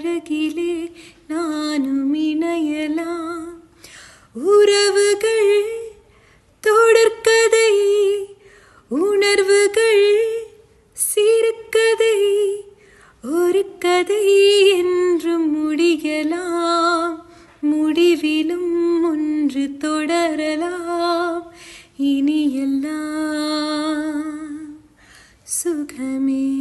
அருகிலே நானும் இணையலாம். உறவுகள் தொடர்கதை, உணர்வுகள் சிறுகதை, ஒரு கதை என்றும் முடியலாம், முடிவிலும் ஒன்று தொடரலாம். இனி எல்லாம் சுகமே.